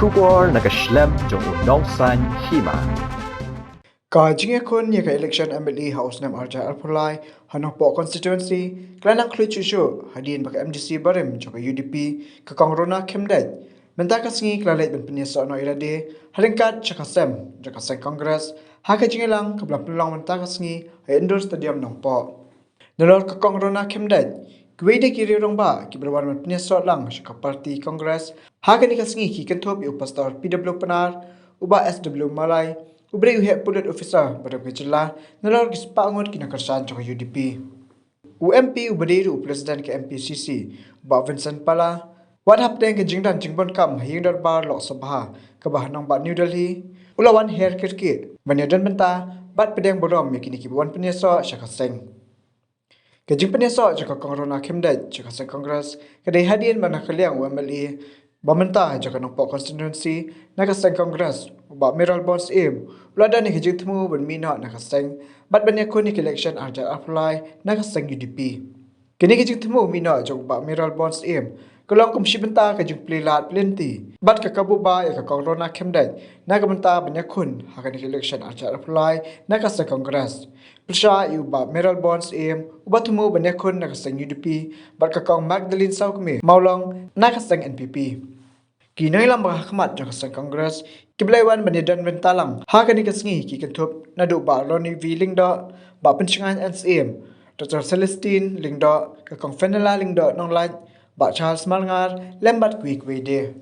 Kubor nakaslem jong unongsan hima. Kajing akun ya ka election MLA House nam Arja Arpulai hanong po constituency klanang kluchusu hadin baka MDC barim joka UDP ka kongrona kemdaj menta ka singi klalait ben penyeso no irade haringkat joka sem joka sen congress ha ka jingelang ka blang pulang menta ka singi ha indoor stadium nong po nalor ka kongrona kemdaj gwede kiri rong ba ki berwan men penyeso lang joka parti congress ha ka ni ka singi ki kentop yu pastor PW Penar uba SW Malai Ubri uhe pulit officer pada kecela nalor gispangot kina kersan joko UDP. UMP ubadiru presiden ke MPCC ba Vincent Pala wat hapdeng ke jingdan jingbon kam haying darbar Lok Sabha ke bahanong ba New Delhi ulawan her kirkit banyadan menta bat pedeng borom yakini kibuan penyeso syakaseng. Ke jing penyeso joko kongrona kemdaj joko seng kongres kedai hadian mana kaliang UMLA Bamenta jaka nongpok constituency nakaseng kongres ba Miral Bonds aim ulada ni hijik temu berminat nakaseng bat banyak kunik election Arja apply nakaseng UDP kini hijik temu minat jok ba Miral Bonds aim kelong kumsi benta ke jing plilat plenty bat ke kabu ba ya ke korona kemdaj nakamenta banyak kun hakan election Arja apply nakaseng kongres Persya iu ba Miral Bonds aim ubat temu banyak kun nakaseng UDP bat ke kong Magdalene Saukme maulong nakaseng NPP Kinai lam berhakmat jaka sang kongres kiblaiwan banyadan bentalang ha kani kasengi ki kentup nadu ba Ronnie V Lingda ba pencingan NSM Dr. Celestine Lingda ke kong Fenela Lingda nong laj ba Charles Malngar lembat kuik wede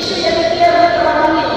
isu yang dikira terlalu ini.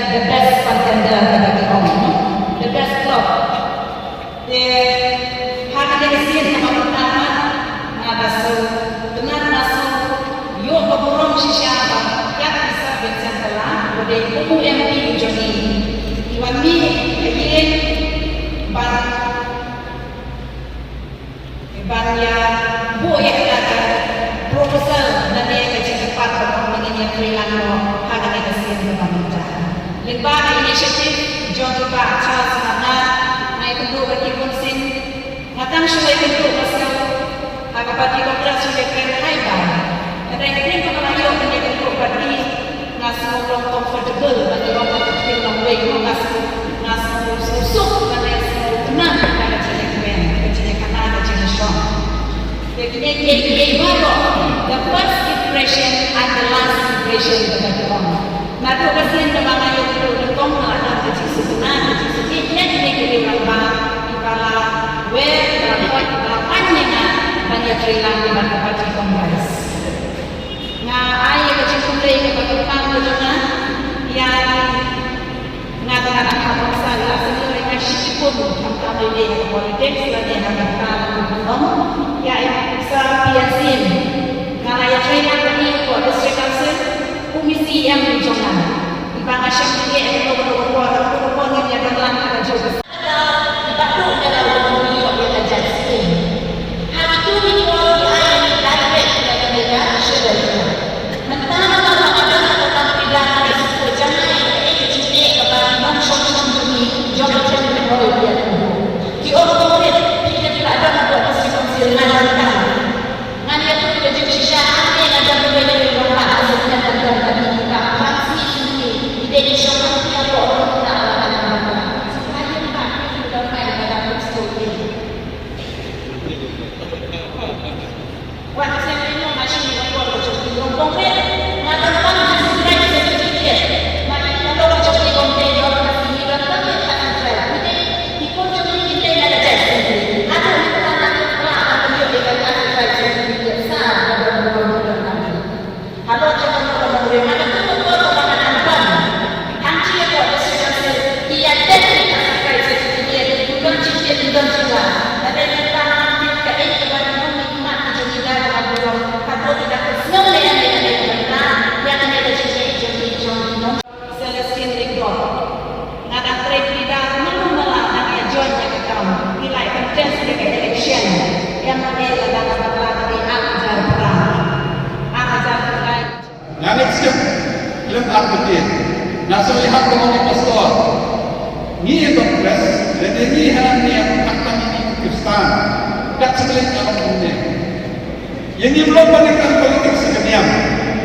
The best contender bagi Om, the best club. Hari ini nama pertama ada dengan masuk yo keburung siapa yang bisa bercakap pada UMP Joni. Iwan mi ingin ban ya bu yang ada proposal dan dia kecepat berkembang dengan Trilano hari ini kesian berpamita. Lepas inisiatif John Pak Charles Mana naik tentu bagi konsin matang suai tentu pasal agapati kongres suai keren haiban ada yang kering kemalayo menjadi tentu bagi ngasih orang comfortable bagi orang kecil long way ngasih susuk dan yang tenang pada kecilnya kanan kecilnya strong jadi ini baru the first impression and the last impression bagi orang. Maka pasien memang ayo kita bertemu ada kecil sebenar kecil sedikitnya jadi kita berapa kepala berapanya banyak Thailand di mana parti kongres. Nah ayah kecil kumlei ke bagaimana bagaimana yang ngadakan apa sahaja sebenarnya syukur tentang ide politik sebagai hambatan umum ya bisa biasin kalau ya Thailand ini kalau district council komisi yang menjongkan di Bangladesh ini yang berkuasa yang berlaku pada juga ada baru dalam dunia yang ajar sini hari itu minggu ayam direct dari mereka sudah mentara kalau ada tentang pidana risiko jangan ini kepada non-solution dunia jangan jangan boleh dia di orang tidak tidak ada untuk konstitusi dengan ngan dia tu tidak jadi syarat yang ada berbeda dengan apa yang terjadi di kita pasti ini tidak disokong dia orang kita akan supaya kita sudah main dalam studi. Waktu saya ini masih di luar jadi konkret, maka kan sudah sedikit. Maka kalau jadi konkret orang ini datang ke sana saya. Jadi di pojok ini kita ada jadi. Ada di sana ada dia dengan asal saya biasa dalam aktif. Nasa lihat dengan pastor. Ni kongres, jadi ni hanya yang kata ini Kristen. Kat sebelah orang dunia. Ini belum balikan politik sekalian.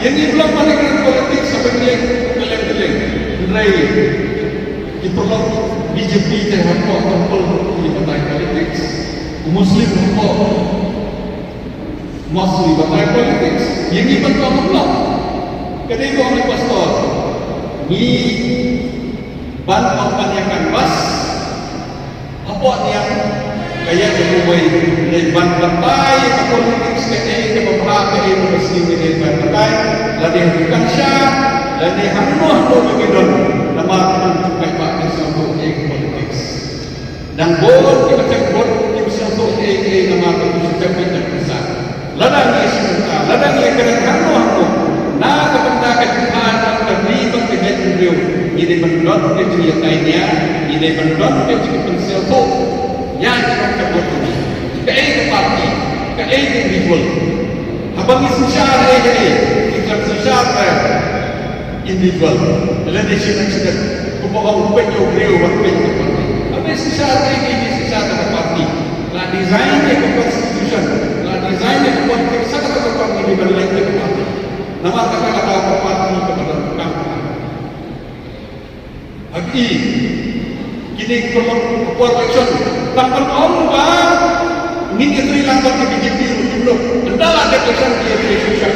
Ini belum balikan politik sebagai keleng-keleng. Mulai diperlukan BJP terhadap kumpul di batai politik. Muslim kumpul masuk di batai politik. Ini betul belum. Kedai orang pastor. Ni ban mempanjangkan bas. Apa yang kaya berubah dari ban batai ke politik sekali ke beberapa universiti dari ban batai. Lalu bukan syah, lalu hanuh tu begitu. Nama sampai pakai sambung politik. Dan boleh kita cakap tim sambung nama itu sejak besar. Ladang ia sebentar, ladang ia kena hanuh. Nah, kepada kejutan terlibat dengan beliau, ini berdon ke ceritanya, ini berdon ke pensil tu, yang kita buat. Ke parti, ke individual. Abang ini secara kita secara individual. Lalu dia sudah kumpul beliau parti. Abang secara ini secara parti. La desain ke constitution, la desain ke politik sangat terpenting di dalam parti. Nama kata-kata parti kepada kampung. Lagi, kini perlu election. Tanpa orang ini itu hilang dari BJP dulu. Adalah election di Indonesia.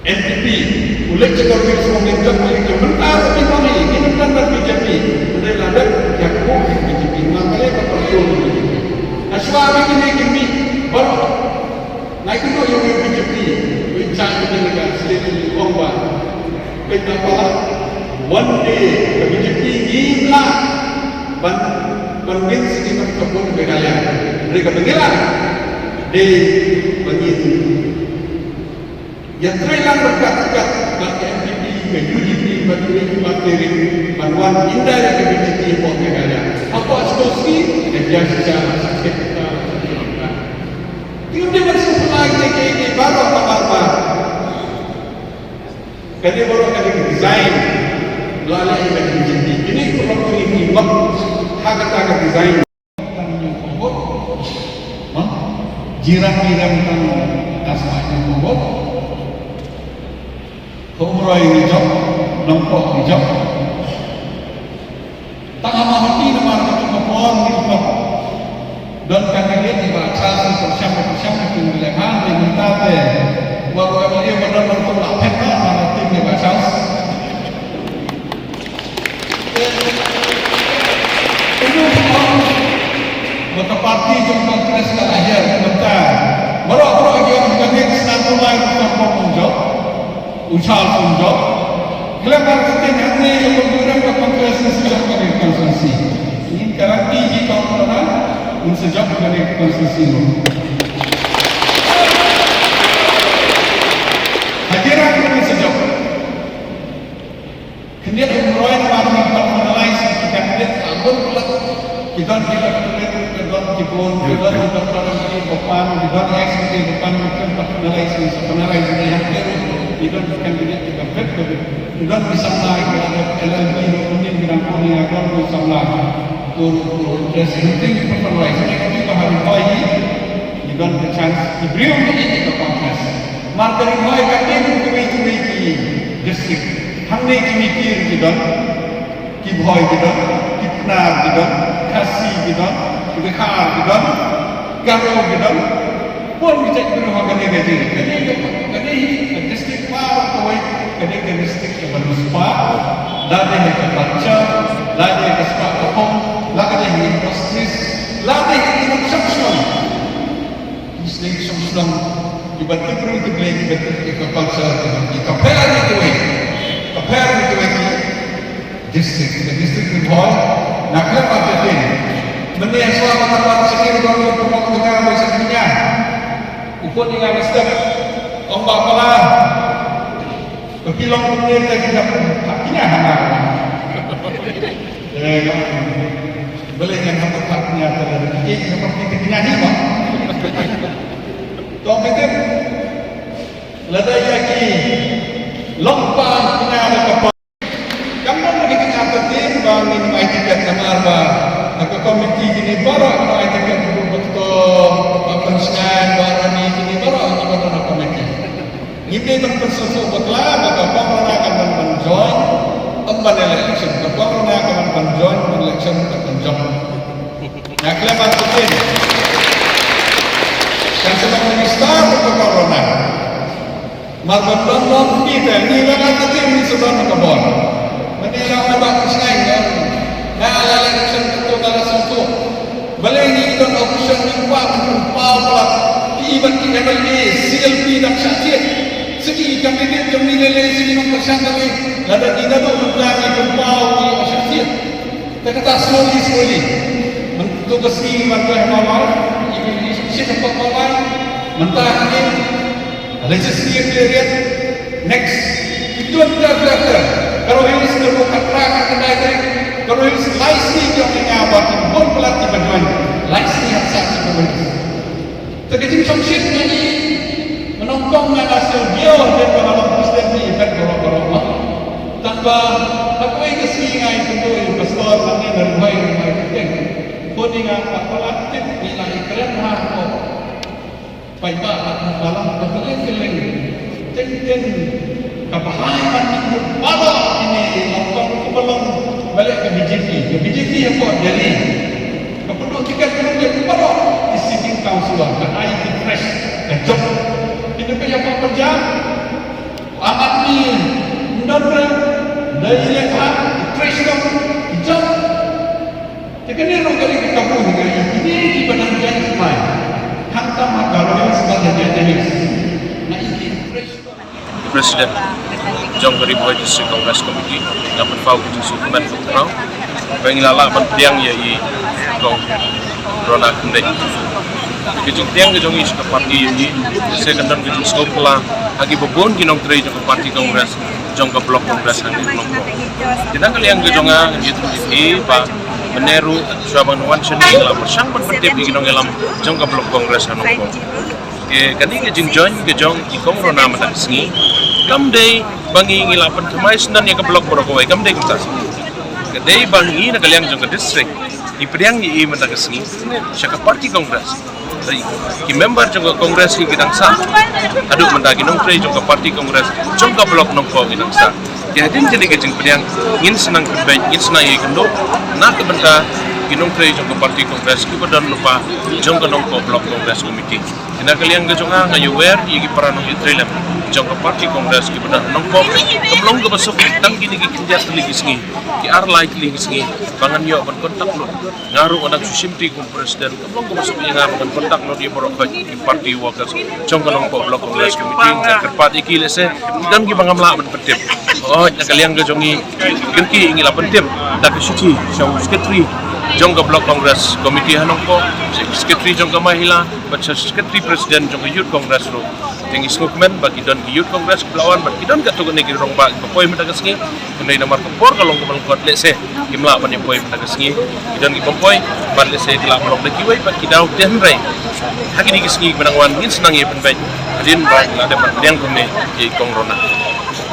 NPP, ulik cekor di semua menjadi mereka mentar seperti ini mentar dari BJP. Mereka ada yang mungkin BJP. Makanya perlu BJP. Asal ini baru. Nah itu yang BJP. Bincang dengan sendiri lomba. Kenapa? One day BJP gila banding sedikit kebun berkalian. Mereka mengelak di begitu. Yang terlihat berkat-berkat bagi NPP, ke UDP, bagi materi bantuan indah yang BJP buat berkalian. Apa asosiasi? Dia secara sakit kita. Tidak masuk lagi ke baru apa-apa. Kali baru kali desain melalui dari BJP. Ini perlu dibuat harga desain. Jiran-jiran kan asmanya membuat. Umroh ini job, nampak ini job. Tak hati nama itu kepon itu. Dan kandidat dibaca bersama-sama dengan lehan dengan tate. Baru dia benar-benar lapet mana tim dibaca. Ini maka parti jumpa kongres lahir bentar. Baru lagi orang kandidat satu lain tanpa punjau, ucal punjau. Kelakar kita nanti yang bergurau ke kongres sejak kali konsensi. Ini kerana tinggi kawan-kawan. Sejak dari konstitusi itu. Hadiran ini sejak. Kemudian umroh yang baru personalize kandidat agun pula kita tidak kipun kita di depan personalize yang baru kandidat kita kita bisa naik LLB mungkin dirangkul agar bisa turun penting personalize ini hari pagi juga ada chance diberi ini ke kongres marketing hoy kandidat kami district हमने किमिकीर gidan kibhoy gidan kitnar gidan kasi gidan kibkhar gidan garo gidan pun bisa berhubungan dengan jadi district power koi kadang district ke Banuspa lada ke Baca lada ke Sepakapong lada ke industries lada ke construction dibantu perlu dibantu ke culture compare itu district Boy nak apa jadi benda yang selama tahun sekir baru pemok negara bersedia ikut dengan step ombak pala berkilong kemudian kita tidak haknya boleh yang dapat haknya terhadap seperti ketinggian ini toh betul ladai lagi lompat pinara kapal. Kamu magiging apatin bang minum ay tiket na marba nagka-committee kini para ano ay tiket bubut ko papansingan para ni kini para ano ba na committee. Hindi ng persusubot lang magkakaroon ka ng panjoin ang election. Magkakaroon ka ng panjoin election at panjoin. Naklaman ko din. Kan sedang minister magkakaroon na. Marbandang kita nila natin ni sedang nakabon. Manila na ba kusain yan? Naalala na siyang ito na rasunto. Balay ni itong opisyon ng pawala. Iibat ni MLA, CLP ng sasya. Sige, kandidat yung nililay sige ng pasyang kami. Lada ginagawa ng lagi ng pawala ng sasya. Kata slowly. Tugas ni Marga Himawar, siya ng pagmawar, mantahanin, legislative period, next. Itu adalah kalau ini sudah bukan rakyat kedai, kalau ini laisnya yang mengawal pun pelatih bajuan, laisnya yang saksi pemerintah. Terkejut samsyid ini menongkong hasil dia dan pengalaman presiden di event korok-korok tanpa aku ingin sengai tentu investor kami bermain marketing. Kuningan apalatit nilai keren hako, paiba at dalam kebeling-keling, ten kabahayan ng para ini lakukan kebelang balik ke BJP. Ke BJP yang buat jadi keperluan tiket kemudian para di sitting council ke IT fresh ke job. Ini yang mau kerja amat ni ndara dari lekat fresh job. Tekani orang kali kita pun ini ibadah janji mai. Hantam agama sebagai jadi. Nah ini fresh. Presiden Jong Ribuan District Congress Committee yang berfau di Sukuman Putrau pengilala pendiang yai kong Rona Kendeng kejung tiang kejung is ke parti ini saya kendang kejung skopla agi bebon kinong trade ke parti Kongres jong ke blok Kongres hangi kelompok kita kali yang kejonga itu di pak meneru suabang nuan seni lah bersang berpetip di kinong elam jong ke blok Kongres hanong kani kejung join kejong ikong Rona matak sengi kamdei bangi ngilapan kemai senan yang ke blok Borokowai kamdei kumtas kadei bangi na kaliang jong ke district ipediang i matak sengi syaka parti Kongres ki member jong ke Kongres ki kitang sa aduk mendagi nong tre jong ke parti Kongres jong ke blok nong ko kitang sa jadi jadi kejeng pediang ngin senang kebay ngin senang i kendo na kebenta kinong tre jong ke parti Kongres ki badan lupa jong ke nong ko blok Kongres committee ina kaliang kejonga ngayower i paranong itrelem jong ke parti Kongres ki badan nong ko kemlong ke besok tang kini ki kinjas lagi sengi ki ar like lagi sengi bangan yo ban kontak lo ngaru anak susimti kum presiden kemlong ke besok yang ngaru ban kontak lo di Borokoi ki parti workers jong ke nong ko blok Kongres committee kerpat iki lese dan ki bangamla ban petip oh kaliang kejongi genki ingi la pentim dak suci syau sekretari jong ke blok Kongres komiti hanongko sekretari jong ke mahila baca sekretari presiden jong ke youth Kongres lo yang isukmen bagi don ke youth Kongres kelawan bagi don kat tukun negeri rong bag poi mendaga sengi kendai nomor kompor kalau ke melengkot lese kimla ban poi mendaga sengi don ki poi ban lese dilak blok leki wai bagi dau tenrai haki di sengi benangwan ngin senang ye penbai adin ba ada yang kene ye kongrona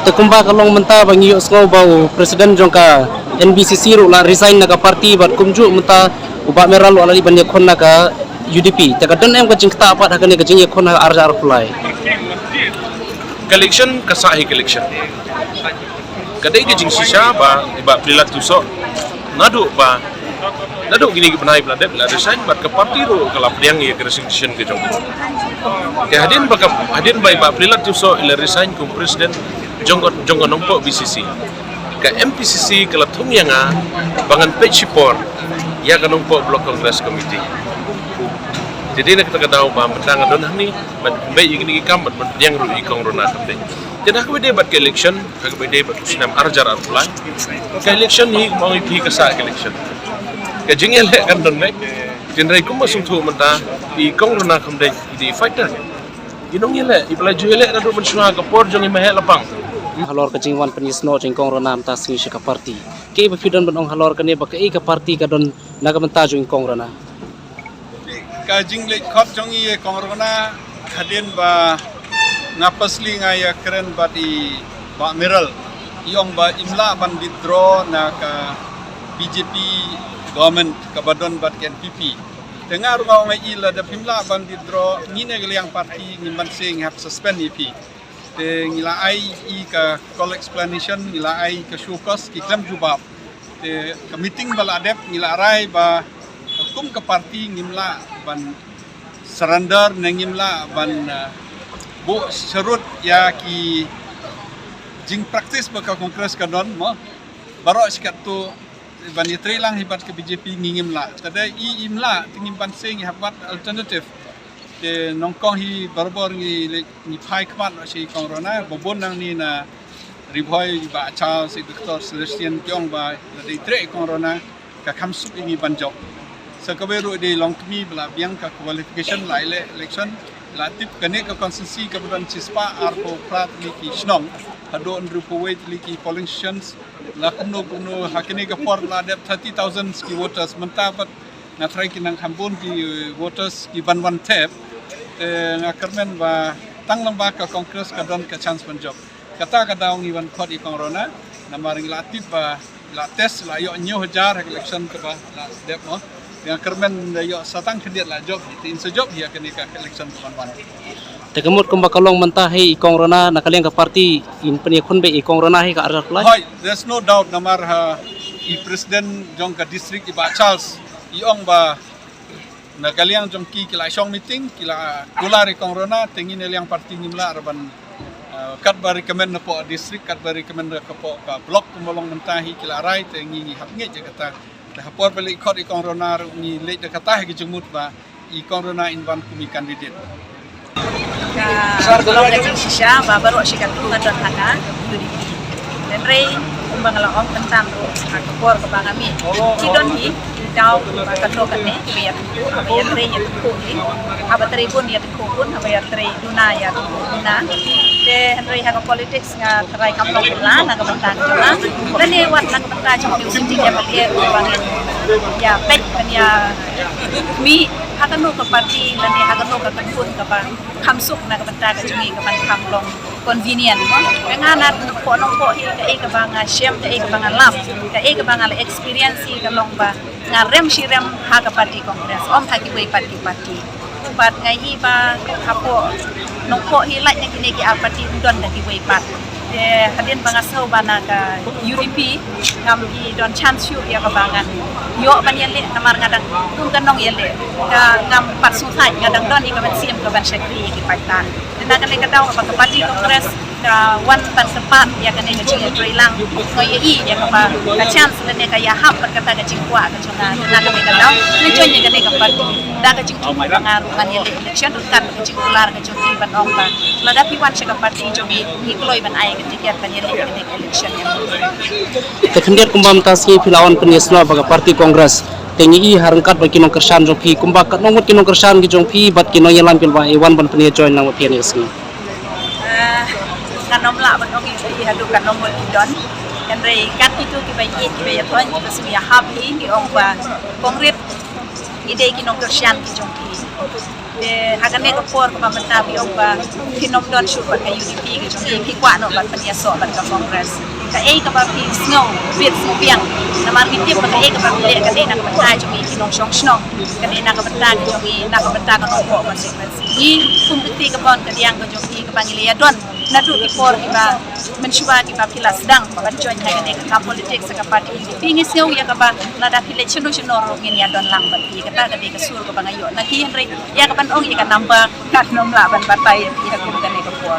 Tekumba kalong menta bangi yuk sengau bau presiden jongka NBCC ru la resign naga parti bat kumju menta ubak merah lu alali banyak kon naga UDP tekadan em kajing kita apa dah kene kajing ye kon naga arja arfulai election kasahi election kadai kajing sisa ba iba prilat tusok nadu gini benai beladep la resign bat ke parti ru kalap diang ye resignation ke jong ya hadin ba iba prilat tusok ila resign kum presiden jonggo nompo BCC ke MPCC kelatung yang bangan page support ya ke nompo blok Kongres committee jadi nak kita tahu bahan petang adon ni baik ini kam yang ru ikong rona kamde jadi aku debat ke election aku debat senam arjar arulai ke election ni mau pi kasa election ke jengel kan don mek jenrai kum masuk tu menta ikong rona kamde di fighter ginong yele ipla juele adu mensua ke por jong imah lapang halor kajing wan penisno jengkong rona mta singi syaka parti ke bafidan benong halor kene baka e ka parti kadon naga menta jengkong rona kajing lek khot jong ye kongrona hadin ba ngapasli ngaya keren bati ba Meral iong ba imla ban withdraw na ka BJP government kabadon bat NPP dengar ngau ngai ila da imla ban withdraw ngine geliang parti ngimban sing have suspend EP te ngila ai I ka call explanation ngila ai ka showcase ki klam jubab te ka meeting bala adep ngila rai ba kum ka parti ngimla ban surrender nangimla ban bu serut ya ki jing praktis baka kongres kadon mo barok sikat tu ban yatri lang hibat ke BJP ngimla tada I imla tingim ban sing habat alternative de nongkong hi barbor ni phai khmat si kongrona bobon nang ni na ribhoi ba cha si Dr. Celestian Kyong ba de tre kongrona ka khamsup ini banjok sakaberu de longkmi bla biang ka qualification lai le election latip kane ka constituency ka budan cispa arpo prat liki snong hado andrupowe liki polling stations la kuno hakene ka for la dep 30,000 ski voters mentapat na try kinang hambun ki voters ki ban tap na kermen ba tang lamba ka kongres ka don ka chance banjok kata ka daung iwan khot I kongrona na maring latip ba la test la yo nyo hajar election ka ba la dep mo yang kermen yo satang kediat la job tin sejob dia kene ka election ban Tegemut kumba kalong mentah hi kongrona nakaliang ka parti in peniakun be kongrona hi ka arjar pulai. Hoy, there's no doubt namar ha I president jong ka district Iba Charles iong ba nakaliang jong ki kila song meeting kila kulari kongrona tengin eliang parti ngimla arban kat ba recommend na po district kat ba recommend ka po ka block kumolong mentahi kila rai tengi hapnge je kata hapor balik khot I kongrona ni late kata ki jumut ba I kongrona invan kumi candidate ka golong gaji sisa ba baru sikat tu ngadon haka UDP dan rei umbang la om tentang ro haka por ka bangami kidon hi daw ba kadlo kane biya biya rei ya tu ni aba trei pun ya tu pun aba ya trei duna ya duna te rei haka politics nga trai kam lo la na ka bantang jona dan ni wat na ka bantang jong di sini ya balie bangin ya pek kan ya mi haka no ka parti dan ni haka no ka pun ka bang kamsuk na kabanta ka jumi ka pan kamlong convenient mo ngana po nong po hi ka banga shem ka banga lam ka banga experience ka long ba nga rem shirem ha ka party congress om ha ki party bat ngai hi ba ka po nong po hi like na kini ki party don na ki pat hadin banga sau bana ka UDP ngam hi don chance yu ya ka bangan yo ban yele namar ngadang tung kanong yele ka ngam pat susai ngadang don I ka ban siem ka ban sekri ki paitan dan kan ka daw ka party congress ka wan pan sepat ya kan ka jing trei lang ko ye ya ka ba ka chance ne ka ya hap ka ta ka jing kwa ka chona na ka daw ne chon ye ka ne ka party da ka jing chuma ngaru kan yele election kan ka jing ular ka jong ban ong ba la da pi wan ka party jogi ni kloi ban ai ka tiket kan yele ka ne election ya Tekendiat kumba mentasi pilawan peniasno baga parti kongres tengi harangkat bagi kinong kersan jongpi kumba kat nongut kinong kersan ki jongpi bat kinong yelan pil ba ewan ban penia join nang pian isni kanom la ban ogi I hadu kanom mo don kan rei kat itu ki bai ki bai thon ki basu ya hab hi ni ong ba kongres ide kinong kersan ki jongpi hagan ne ka por ka manta bi ong ba kinom don shoot ba ka UDP ki jongpi ki kwa no ban penia so ban ka kongres ka ka ba pi snow bit piang na mar bitip ka ka ba le ka de na ka banta jong kinong song snow ka de na ka banta jong na ka banta ka no ko ba sequence ni kum ti ka bon ka diang ka jong ka bangile ya don na du ki por ki ba mensuba ki ba pilas dang ba join ha ka de ka politics ka party pingi snow ya ka ba na da pile chino ro ngin ya don lang ba ki ka ta ka de ka sur ka bangayo na ki henry ya ka ban ong ka number ka nom la ban partai ki ha kum ka ne ka por